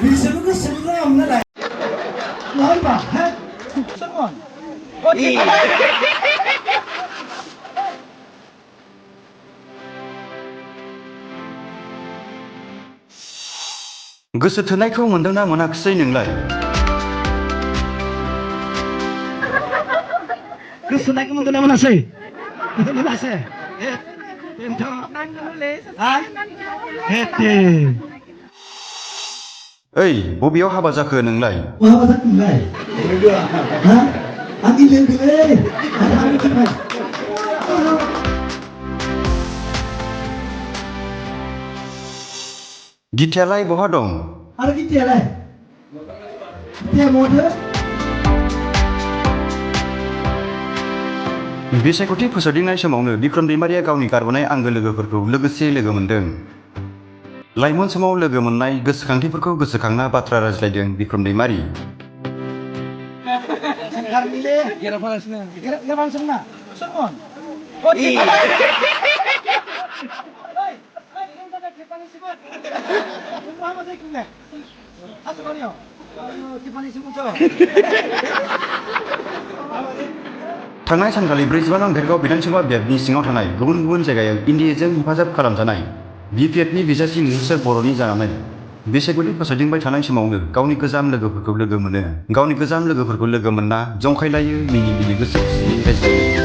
बिसोरबो गोसो जायामोन नालाय नङा होनबा हो सोरमोन गोसो थोनायखौ मोनदोंना मोनाखिसै नोंलाय? गोसो थोनायखौ मोनदोंना मोनासै? मोनासै बेनोथ' हा हेते ओइ बबेयाव हाबा जाखो नोंलाय? बहा जाखो नोंलाय? हा आंनि लोगोलै आं थांबाय गितायालाय बहा दं? आरो गितायालाय? गिताया बहाथो? बिसायख'थि फोसावदिंनाय समावनो बिक्रम दैमारिया गावनि गारबोनाय आंगो लोगोफोरखौ लोगोसे लोगो मोनदों। लाइमोन समाव लोगो मोननाय गोसोखांथिफोरखौ गोसोखांना बाथ्रा रायज्लायदों बिक्रम दैमारि। थांनाय सानखालि 45 नं भेरगाव बिधानसभा बियाबनि सिङाव थानाय गुबुन गुबुन जायगायाव एनडिएजों हेफाजाब खालामजानाय बिपिएफनि बिजाथि मिनिस्टार बर'नि जानानै बिसायख'थि फोसावदिंबाय थानाय समावनो गावनि गोजाम लोगोफोरखौ लोगो मोनो। गावनि गोजाम लोगोफोरखौ लोगो मोनना जंखायलायो, मिनि गोसो खुसियै रायज्लायो।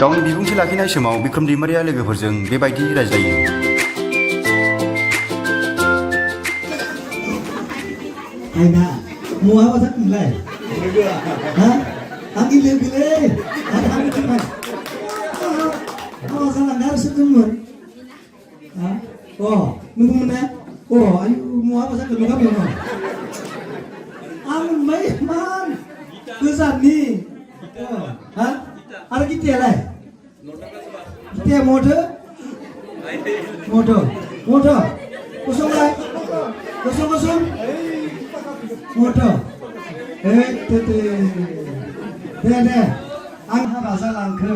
गावनि बिबुंथि लाखिनाय समाव बिक्रम दैमारिया लोगोफोरजों बेबायदि रायज्लायो। आयना बहा जाखो नोंलाय? हा आंनि लोगोलै आं थांबाय हाबा जालांना आरो सोर दंमोन? हा नोंबोमोन ना? आयु बहा जाखो नङा बेयाव आं मोनबाय मान गोजाननि हा आरो गितायालाय? गिताया मथो गसंलाय गसं मथो दे आं हाबा जालांखो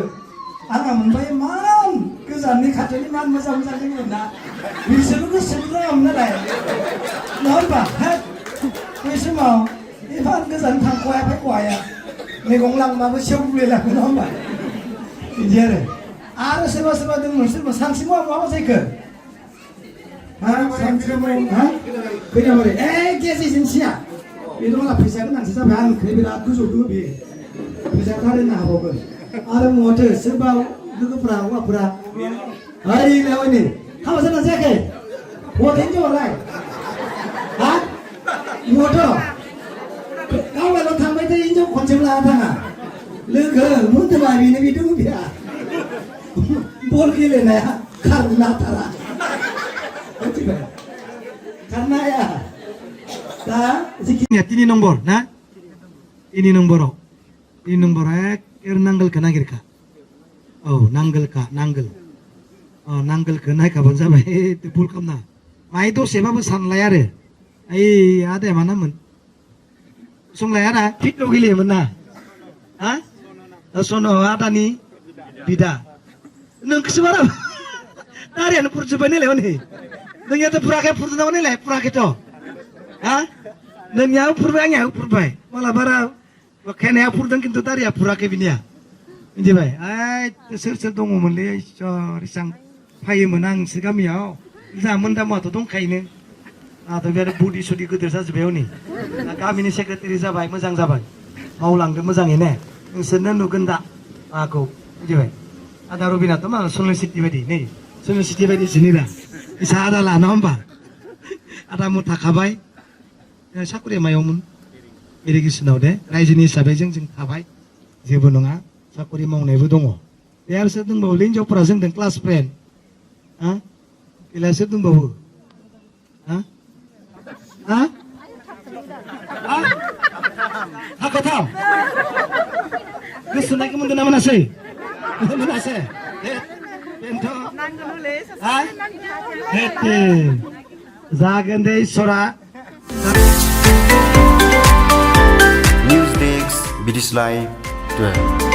आंहा मोनबाय मान गोजाननि खाथिनि मान मोजां लोगोमोन ना बिसोरबो गोसो जायामोन नालाय नङा होनबा बै समाव एफान गोजान थांख'हाया फैख'हाया मैगं लांबाबो सेवगुलायलाङो नङा होनबा बिदि आरो सोरबा दंमोन सोरबा सानसेमाव बहा जायखो खैनाबारि गेजेजोंसिया बेनो माला फैसा गोनांसो जाबाय आंनिख्रुइ बिराद गोजौ दङ बे फैसा खारनो हाबावगोन आरो मथो सोरबा लोगोफोरा हौवाफोरा ओइ लेवनि हाबा जाना जायाखै बहा हिनजावालाय हा मथो गावलायल' थांबाय थायो हिनजाव खनसेबो लाना थाङा लोगो मोन्दोबा बेनो बे दङ बेहा बल गेलेनाया खारनो नांथारा खारनो हाया दा जिखिनिया 3 नम्बर ना 3 नम्बराव एक नांगोलखौ नागिरखा नांगोलखौ नायखाबानो जाबाय भुल खालामना माहाय दसेबाबो सानलाय आरो ओइ आदाया मा नाममोन संलाय आदा फिटल' गेलेयोमोन ना हा सन' आदानि बिदा नोंखौसो बारा दारियानो फुरजोब्बाय नालाय हनै नोंनियाथ' फुराखै फुरजोबनांगौ नालाय फुराखैथ' हा नोंनियाबो फुरबाय आंनियाबो फुरबाय माला बारा खायनाया फुरदों खिन्थु दारिया फुराखै बिनिया मिथिबाय सोर दङमोनलै इसोर इसां फायोमोन आं नोंसोर गामियाव जोंहा मोन्दामाथ' दंखायोनो आंहाथ' बे बुदि सुदि गिदिर जाजोब्बाय हनै गामिनि सेक्रेटारि जाबाय मोजां जाबाय मावलांदो मोजाङैनो नोंसोरनो नुगोन दा आंखौ मिथिबाय आदा रबिनाथ' मा सनल सिटि बायदि नै सनल सिटि बायदि जिनिरा इसा आदा लाना होमबा आदा थाखाबाय साख्रिया मायावमोन इरिगेसनाव दे रायजोनि हिसाबै जों थाबाय जेबो नङा साख्रि मावनायबो दङ बे आरो सोर दंबावोलै हिनजावफोरा जोंदों क्लास फ्रेन्ड हा बेलाय सोर दंबावो हाखथाव गोसोनायखौ मोनदोंना मोनासै मोनासै जागोन दे इसरा निउज डेस्क बिदिस लाइभ 12